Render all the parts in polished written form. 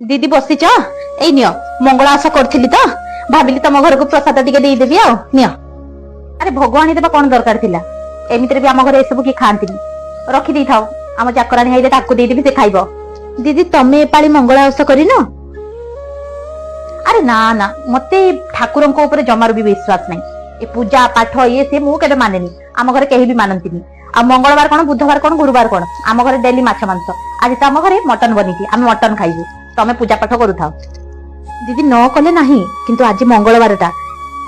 दीदी बसीच एई नियो मंगला आशा करथिली तो भाबिली तम घर को प्रसाद टिके देई देबी आ नियो। अरे भगवान देबा कोन दरकार थिला एमितरे भी आम घर ए सब की खांतिनी रखी दै थाओ आम चाकरानी हाइदे ताकू देई देबी से खाइबो। दीदी तमे एपाली मंगला आशा करिनो? अरे ना ना मते ठाकुर को ऊपर जमार भी विश्वास नहीं ए पूजा पाठ ये से मु केबे मानेनी आम घर केही भी मानंतिनी। आ मंगलवार कोन बुधवार कोन गुरुवार कोन आम घर डेली माछ मांस आज तो आम घर मटन बनी आम मटन खाइबू तमे पूजा पाठ करू थाओ। दीदी न कले नाही किंतु आज मंगलवारटा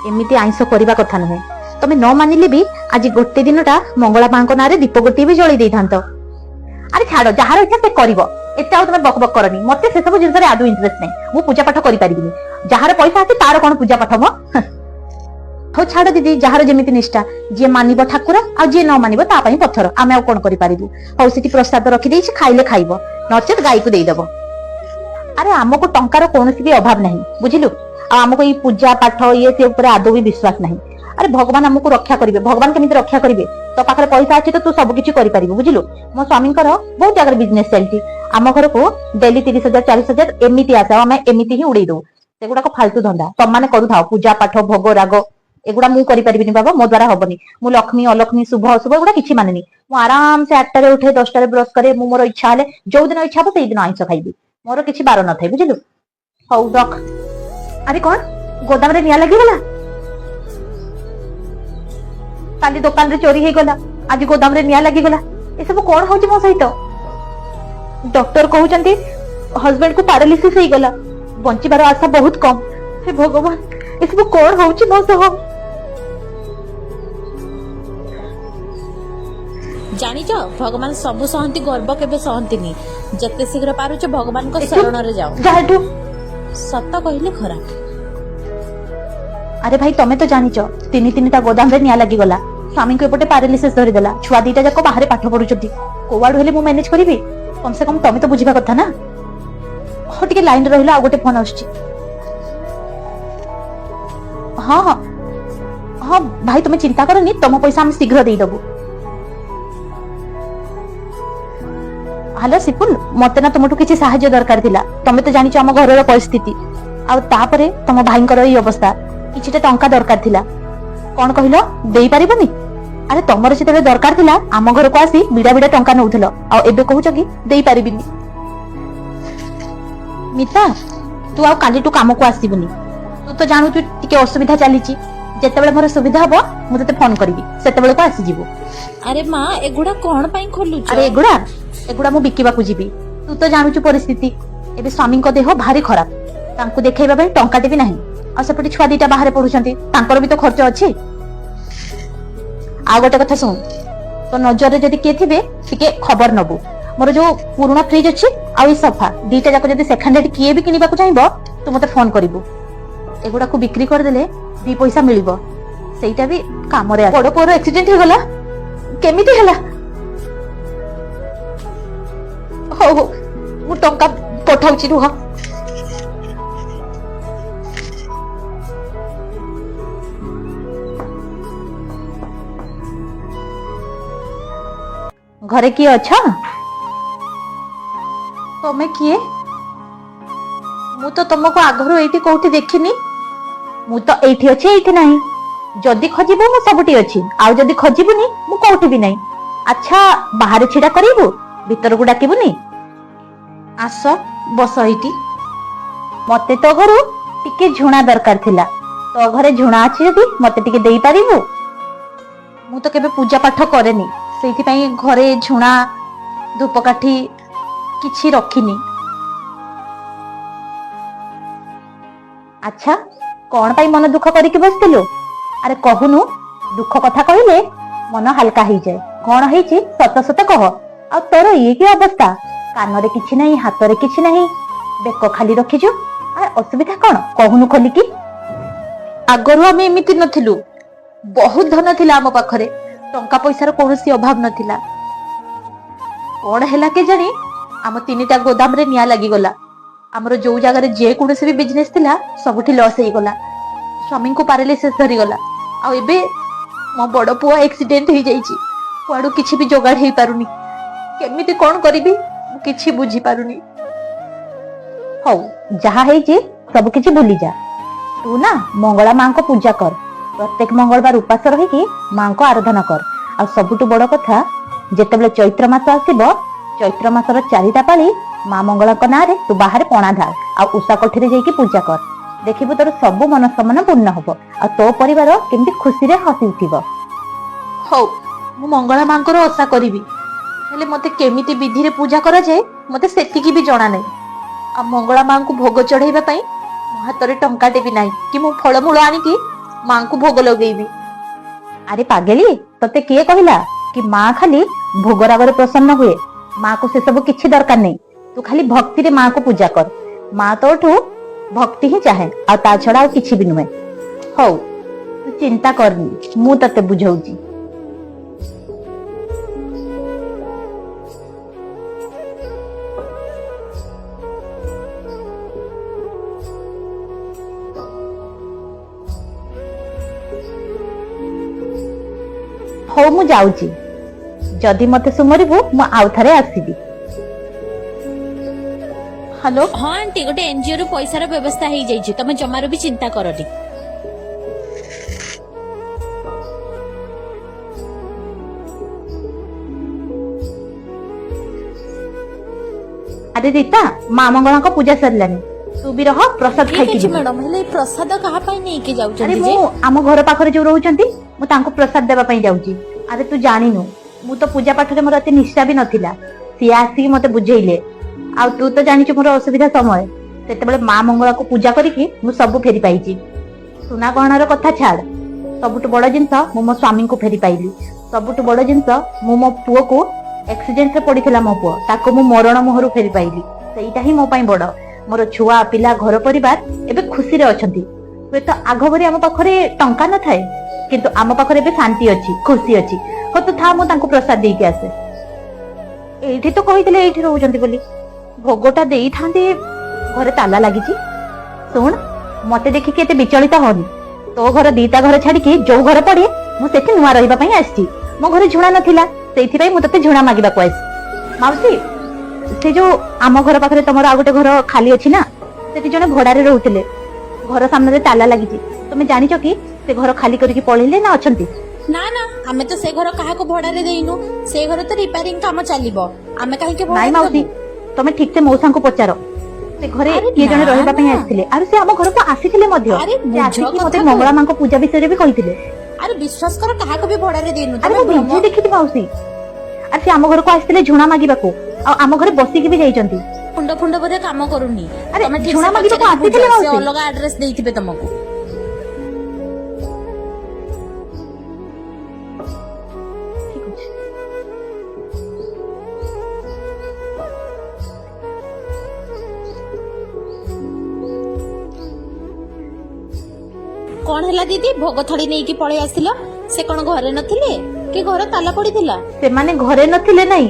एमिति आइंस करबा कथा नहे तमे न मानिले भी आज गोटे दिनटा मंगला मां को नारे दीप गोटे भी जळी देई थांतो। अरे छाड़ो जहार इच्छा से करिवो एते आ तमे बक बक करनी मते से सब जिंस रे आदु इंटरेस्ट नै मु पूजा पाठ करि परिबिनी जहार पैसा आसी तार कोन पूजा पाठ मो हो छाड़ दीदी जहार जेमिति निष्ठा जे मानिबो ठाकुर आ जे न मानिबो ता पई पत्थर आमे आ कोन करि परिबु हो सिटी प्रसाद रखि देछि खाइले खाइबो नचेत गाय को देई देबो। अरे आमको टंकार कोनोसी भी अभाव नहीं बुझिलु आ आमको ई पूजा पाठ ये से ऊपर आदौ भी विश्वास नहीं। अरे भगवान हमको रक्षा करिवे भगवान केमिति रक्षा करिवे तो पाखरे पैसा अछि तो तू सब किछि करि परिबु बुझिलु। मो स्वामी कर बहुत जगह बिजनेस चलती आम घर को डेली 30,000 40,000 एमिति आसा आमे एमिति ही उड़ै दो सेगुडा को फालतू धंदा तम माने करू थाओ पूजा पाठ भोग राग एगुडा मु करि परिबिनी बाबा मो द्वारा हबनी मु लक्ष्मी अलक्ष्मी शुभ अशुभ एगुडा किछि मानेनी मु आराम से 8 रे उठे 10 रे ब्रश करे मु मोर इच्छा हले जो दिन इच्छा हो सेई दिन आइंस खाइबी मोर किछि बार न थाई बुझिलु। हौ रख। अरे कोन गोदाम रे निया लागि गला काली दुकान रे चोरी हे गला आज गोदाम रे निया लागि गला ए सब कोन होची मो सहित डॉक्टर कहउचंती हस्बैंड को पैरालिसिस हे गला बंचिबार आशा बहुत कम। हे भगवान ए सब कोन होची मो सह जानिच भगवान सबु सहंती गर्व केबे सहंतीनी जते शीघ्र पारुच भगवान को शरण रे जाओ जाटू सत कहले खराब। अरे भाई तमे तो जानिच तीन गोदाम रे निया लागि गला स्वामी को एपटे पैरालिसिस धरि देला छुआ दीटा जाको बाहर पाठ पढुचती कोवाड हेले मु मैनेज करिवि कम से कम तमे तो बुझिबा कथा ना। हो टिके लाइन रे रहिला आ गोटे फोन आछी। हां हां हां भाई तमे चिंता करनी तम पैसा हम शीघ्र देई दबु। हेलो सिपुन मते ना तुमटू किछि सहाय्य दरकार थिला तमे तो जानिछ हम घरर परिस्थिति आ तापरे तम भाईंकर ई अवस्था किछिटा टंका दरकार थिला कोन कहिलो देई परिबनी। अरे तमर जेते दरकार थिला आम घर को आसी बिडा बिडा टंका नउथलो आ एबे कहूछ कि देई परिबिनी। मिता तू आ काली तू काम को आसीबनी तू तो जानू तू टिके असुविधा चलीची जेतेबेले मोर सुविधा हबो मु तते फोन करबी सेतेबेले को आसी जीवो। अरे मां एगुडा कोन पई खोलुछ? अरे एगुडा मु बिकिबा को जीबी तू तो जानू परिस्थिति एबे स्वामी को देह भारी खराब तांको देखैबा बे टंकाटे भी नाही आ सेपटे छुआ दीटा बाहर पढुछंती तांकर भी तो खर्च अछि। आ गोटे कथा सुन तो नजर रे जदी के थिबे टिके खबर नबु मोर जो पुराना फ्रिज अछि आ ई सोफा दीटा जाको जदी सेकंड हैंड किए भी किनिबा को चाहबो तो मते फोन करिवो एगुडा को बिक्री कर देले दी पैसा मिलिबो सेइटा भी काम रे। बड़ पोर एक्सीडेंट हो गला केमिति हला हो हो मु टंका पठाउची रुहा। घरे किए अच्छा तमे किए मु तो तुमको आगरो एठी कोठी देखिनी मु तो एठी अछि एठी नाही जदी खजिबो मु सबटी अछि आ जदी खजिबुनी मु कोठी भी नाही। अच्छा बाहर छिडा करिवु भीतर को डाकिबुनी आस बस एठी मते तो घरु टिके झुणा दरकार थिला तो घरे झुणा अछि जदी मते टिके देई पारिबु मु तो केबे पूजा पाठ करेनी सेठी पई घरे झुणा धूपकाठी किछि रखिनी। अच्छा कोन पई मन दुख करी के बसतिलु? अरे कहूनु दुख कथा कहिले मन हल्का हो जाए कोन हेछि सत सत कह आ तोर ये की अवस्था कान रे किछि नाही हाथ रे किछि नाही बेक खाली रखिजु आ असुविधा कोन कहूनु खोली की? आगरु हम एमिति नथिलु बहुत धन थिला हम पाखरे टंका पैसार कोनोसी अभाव नथिला कोन हैला के जानी आम तीनटा गोदाम रे निया लागि गला हमर जो जगह रे जे कोनोसी भी बिजनेस थिला सबुठी लॉस हे गला स्वामी को पैरालिसिस धरी गला आ एबे मो बड़ पुआ एक्सीडेंट हो जाइछि कुआडू किछि भी जोगाड़ हे पारुनी केमिति कोन करिबी किछि बुझी पारुनी। ହଉ ଯାହା ହେଇଛି ସବୁ କିଛି ଭୁଲି ଯା। ତୁ ନା ମଙ୍ଗଳା ମାଙ୍କ ପୂଜା କର, ପ୍ରତ୍ୟେକ ମଙ୍ଗଳବାର ଉପାସ ରହିକି ମାଙ୍କ ଆରାଧନା କର। ଆଉ ସବୁଠୁ ବଡ କଥା, ଯେତେବେଳେ ଚୈତ୍ର ମାସ ଆସିବ, ଚୈତ୍ର ମାସର 4ଟା ପାଳି ମା ମଙ୍ଗଳାଙ୍କ ନାଁରେ ତୁ ବାହାରେ ପଣା ଢାଳ ଆଉ ଉଷା କୋଠିରେ ଯାଇକି ପୂଜା କର। ଦେଖିବୁ ତୋର ସବୁ ମନସ୍କାମନା ପୂର୍ଣ୍ଣ ହବ ଆଉ ତୋ ପରିବାର କେମିତି ଖୁସିରେ ହସି ଉଠିବ। ହଉ ମୁଁ ମଙ୍ଗଳା ମାଙ୍କର ଓଷା କରିବି, ହେଲେ ମତେ କେମିତି ବିଧିରେ ପୂଜା କରାଯାଏ ମତେ ସେତିକି ବି ଜଣା ନାହିଁ। ଆଉ ମଙ୍ଗଳା ମାଙ୍କୁ ଭୋଗ ଚଢେଇବା ପାଇଁ ମୋ ହାତରେ ଟଙ୍କାଟେ ବି ନାହିଁ କି ମୁଁ ଫଳମୂଳ ଆଣିକି ମାଙ୍କୁ ଭୋଗ ଲଗେଇବି। ଆରେ ପାଗେଳି, ତତେ କିଏ କହିଲା କି ମା ଖାଲି ଭୋଗରାଗରେ ପ୍ରସନ୍ନ ହୁଏ? ମାକୁ ସେସବୁ କିଛି ଦରକାର ନାହିଁ। ତୁ ଖାଲି ଭକ୍ତିରେ ମାକୁ ପୂଜା କର। ମା ତୋଠୁ ଭକ୍ତି ହିଁ ଚାହେଁ, ଆଉ ତା ଛଡା ଆଉ କିଛି ବି ନୁହେଁ। ହଉ ତୁ ଚିନ୍ତା କରନି, ମୁଁ ତତେ ବୁଝଉଛି। ହଉ ମୁଁ ଯାଉଛି, ଯଦି ମତେ ସୁମରିବୁ ମୁଁ ଆଉ ଥରେ ଆସିବି। ହ୍ୟାଲୋ। ହଁ ଆଣ୍ଟି, ଗୋଟେ ଏନଜିଓ ରୁ ପଇସାର ବ୍ୟବସ୍ଥା ହେଇଯାଇଛି, ତମେ ଜମାରୁ ବି ଚିନ୍ତା କରନି। ଆରେ ରୀତା, ମା ମଙ୍ଗଳାଙ୍କ ପୂଜା ସରିଲାନି, ତୁ ବି ରହ, ପ୍ରସାଦ ଠିକ ଖାଇକି ଅଛି ଯିବୁ। ମ୍ୟାଡାମ, ହେଲେ ଏଇ ପ୍ରସାଦ କାହା ପାଇଁ ନେଇକି ଆରେ ଯାଉଛନ୍ତି ମୁଁ ଯେ? ଆମ ଘର ପାଖରେ ଯୋଉ ରହୁଛନ୍ତି, ମୁଁ ତାଙ୍କୁ ପ୍ରସାଦ ଦେବା ପାଇଁ ଯାଉଛି। ଆରେ ତୁ ଜାଣିନୁ, ମୁଁ ତ ପୂଜା ପାଠରେ ମୋର ଏତେ ନିଷ୍ଠା ବି ନଥିଲା। ସିଏ ଆସିକି ମତେ ବୁଝେଇଲେ। ଆଉ ତୁ ତ ଜାଣିଛୁ ମୋର ଅସୁବିଧା ସମୟ, ସେତେବେଳେ ମା ମଙ୍ଗଳାକୁ ପୂଜା କରିକି ମୁଁ ସବୁ ଫେରି ପାଇଛି। ସୁନା ଗହଣାର କଥା ଛାଡ, ସବୁଠୁ ବଡ ଜିନିଷ ମୁଁ ମୋ ସ୍ୱାମୀଙ୍କୁ ଫେରି ପାଇଲି। ସବୁଠୁ ବଡ ଜିନିଷ, ମୁଁ ମୋ ପୁଅକୁ, ଆକ୍ସିଡେଣ୍ଟରେ ପଡିଥିଲା ମୋ ପୁଅ, ତାକୁ ମୁଁ ମରଣ ମୁହଁରୁ ଫେରି ପାଇଲି। ସେଇଟା ହିଁ ମୋ ପାଇଁ ବଡ। ମୋର ଛୁଆ ପିଲା ଘର ପରିବାର ଏବେ ଖୁସିରେ ଅଛନ୍ତି। ହୁଏତ ଆଗ ଭଳି ଆମ ପାଖରେ ଟଙ୍କା ନଥାଏ, କିନ୍ତୁ ଆମ ପାଖରେ ଏବେ ଶାନ୍ତି ଅଛି, ଖୁସି ଅଛି। ହଉ ତୁ ଥା, ମୁଁ ତାଙ୍କୁ ପ୍ରସାଦ ଦେଇକି ଆସେ। ଏଇଠି ତ କହିଥିଲେ ଏଇଠି ରହୁଛନ୍ତି ବୋଲି, ଭୋଗଟା ଦେଇଥାନ୍ତି। ଘରେ ତାଲା ଲାଗିଛି। ଶୁଣ, ମତେ ଦେଖିକି ଏତେ ବିଚଳିତ ହନି। ତୋ ଘର 2ଟା ଘର ଛାଡିକି ଯୋଉ ଘର ପଡେ ମୁଁ ସେଠି ନୂଆ ରହିବା ପାଇଁ ଆସିଛି। ମୋ ଘରେ ଝୁଣା ନଥିଲା, ସେଇଥିପାଇଁ ମୁଁ ତତେ ଝୁଣା ମାଗିବାକୁ ଆସିଛି। ମାଉସୀ, ସେ ଯୋଉ ଆମ ଘର ପାଖରେ ତମର ଆଉ ଗୋଟେ ଘର ଖାଲି ଅଛି ନା, ସେଠି ଜଣେ ଭଡାରେ ରହୁଥିଲେ। ଘର ସାମ୍ନାରେ ତାଲା ଲାଗିଛି। ତମେ ଜାଣିଛ କି ସେ ଘର ଖାଲି କରିକି ପଳେଇଲେ ନା ଅଛନ୍ତି? ନା ନା, ଆମେ ତ ସେ ଘର କାହାକୁ ଭଡାରେ ଦେଇନୁ। ସେ ଘର ତ ରିପାରିଂ କାମ ଚାଲିବ, ଆମେ କାହିଁକି ନାଇଁ ଭଡାରେ ମାଉସୀ, ଦବୁ? ତମେ ଠିକ ସେ ମଉସାଙ୍କୁ ପଚାର। ସେ ଘରେ ଆରେ କିଏ ଜଣେ ନା ରହିବା ପାଇଁ ନା, ଆସିଥିଲେ। ଆରେ ସେ ଆମ ଘରକୁ ଆସିଥିଲେ ମଧ୍ୟ। ଆରେ ସେ ବୁଝ ଆସିକି ମତେ କଥାକୁ। ମଙ୍ଗଳା ମାଙ୍କ ପୂଜା ବିଷୟରେ ବି କହିଥିଲେ। ଆରେ ବିଶ୍ୱାସ କର, କାହାକୁ ବି ଭଡାରେ ଦେଇନୁ। ଆରେ ତମେ ମୁଁ ଭ୍ରମ। ନିଜେ ଦେଖିଛି ମାଉସୀ। ଆରେ ସେ ଆମ ଘରକୁ ଆସିଥିଲେ ଝୁଣା ମାଗିବାକୁ, ଆଉ ଆମ ଘରେ ବସିକି ବି ଯାଇଛନ୍ତି। ମୁଣ୍ଡ ଫୁଣ୍ଡ ବୋଧେ କାମ କରୁନି। ଆରେ ତମେ ଠିକ ଝୁଣା ସେ ମାଗିବାକୁ ପଚାରିକି ବୁଝ, ଆସିଥିଲେ ସେ ମାଉସୀ। ଅଲଗା ଆଡ୍ରେସ ଦେଇଥିବେ ତମକୁ। ଠିକ ଅଛି। କଣ ହେଲା ଦିଦି, ଭୋଗ ଥଳି ନେଇକି ପଳେଇ ଆସିଲ? ସେ କଣ ଘରେ ନଥିଲେ କି ଘର ତାଲା ପଡିଥିଲା? ସେମାନେ ଘରେ ନଥିଲେ। ନାଇଁ,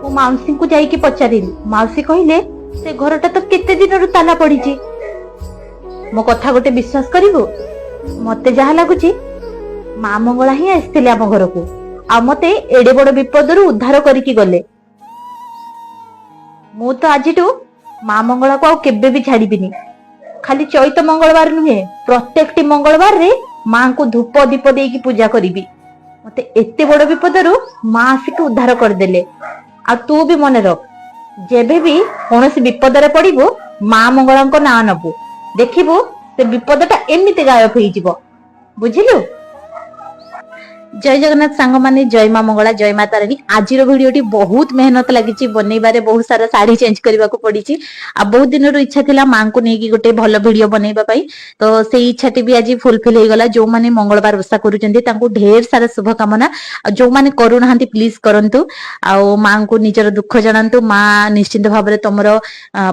ମୁଁ ମାଉସୀଙ୍କୁ ଯାଇକି ପଚାରିଲି। ମାଉସୀ କହିଲେ ସେ ଘରଟା ତ କେତେ ଦିନରୁ ତାଲା ପଡିଛି। ମୋ କଥା ଗୋଟେ ବିଶ୍ୱାସ କରିବୁ, ମତେ ଯାହା ଲାଗୁଛି ମା ମଙ୍ଗଳା ହିଁ ଆସିଥିଲେ ଆମ ଘରକୁ, ଆଉ ମତେ ଏଡେ ବଡ ବିପଦରୁ ଉଦ୍ଧାର କରିକି ଗଲେ। ମୁଁ ତ ଆଜିଠୁ ମା ମଙ୍ଗଳାକୁ ଆଉ କେବେ ବି ଛାଡିବିନି। ଖାଲି ଚୈତ ମଙ୍ଗଳବାର ନୁହେଁ, ପ୍ରତ୍ୟେକଟି ମଙ୍ଗଳବାରରେ ମାଙ୍କୁ ଧୂପ ଦୀପ ଦେଇକି ପୂଜା କରିବି। ମତେ ଏତେ ବଡ ବିପଦରୁ ମା ଆସିକି ଉଦ୍ଧାର କରିଦେଲେ। ଆଉ ତୁ ବି ମନେ ରଖ, ଯେବେ ବି କୌଣସି ବିପଦରେ ପଡିବୁ, ମା ମଙ୍ଗଳାଙ୍କ ନାଁ ନବୁ, ଦେଖିବୁ ସେ ବିପଦଟା ଏମିତି ଗାୟବ ହେଇଯିବ। ବୁଝିଲୁ? ଜୟ ଜଗନ୍ନାଥ ସାଙ୍ଗମାନେ, ଜୟ ମା ମଙ୍ଗଳା, ଜୟ ମା ତାରିଣୀ। ଆଜିର ଭିଡିଓଟି ବହୁତ ମେହନତ ଲାଗିଛି ବନେଇବାରେ, ବହୁତ ସାରା ଶାଢୀ ଚେଞ୍ଜ କରିବାକୁ ପଡିଛି। ଆଉ ବହୁତ ଦିନରୁ ଇଚ୍ଛା ଥିଲା ମାଙ୍କୁ ନେଇକି ଗୋଟେ ଭଲ ଭିଡିଓ ବନେଇବା ପାଇଁ, ତ ସେଇ ଇଚ୍ଛାଟି ବି ଆଜି ଫୁଲଫିଲ ହେଇଗଲା। ଯୋଉମାନେ ମଙ୍ଗଳବାର ଓଷା କରୁଛନ୍ତି ତାଙ୍କୁ ଢେର ସାରା ଶୁଭକାମନା, ଆଉ ଯୋଉମାନେ କରୁନାହାନ୍ତି ପ୍ଲିଜ କରନ୍ତୁ, ଆଉ ମାଙ୍କୁ ନିଜର ଦୁଃଖ ଜଣାନ୍ତୁ। ମା ନିଶ୍ଚିନ୍ତ ଭାବରେ ତମର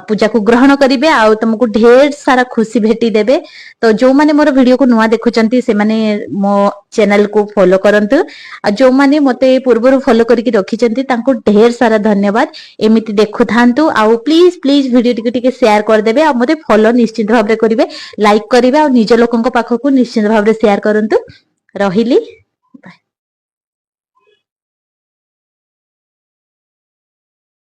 ପୂଜାକୁ ଗ୍ରହଣ କରିବେ, ଆଉ ତମକୁ ଢେର ସାରା ଖୁସି ଭେଟି ଦେବେ। ତ ଯୋଉମାନେ ମୋର ଭିଡିଓକୁ ନୂଆ ଦେଖୁଛନ୍ତି ସେମାନେ ମୋ ଚ୍ୟାନେଲକୁ ଫଲୋ କରନ୍ତୁ, ଆଉ ଯୋଉମାନେ ମତେ ପୂର୍ବରୁ ଫଲୋ କରିକି ରଖିଛନ୍ତି ତାଙ୍କୁ ଢେର ସାରା ଧନ୍ୟବାଦ। ଏମିତି ଦେଖୁଥାନ୍ତୁ, ଆଉ ପ୍ଲିଜ ପ୍ଲିଜ ଭିଡିଓ ଟିକେ ସେୟାର କରିଦେବେ, ଆଉ ମତେ ଫଲୋ ନିଶ୍ଚିନ୍ତ ଭାବରେ କରିବେ, ଲାଇକ୍ କରିବେ, ଆଉ ନିଜ ଲୋକଙ୍କ ପାଖକୁ ନିଶ୍ଚିନ୍ତ ଭାବରେ ସେୟାର କରନ୍ତୁ। ରହିଲି।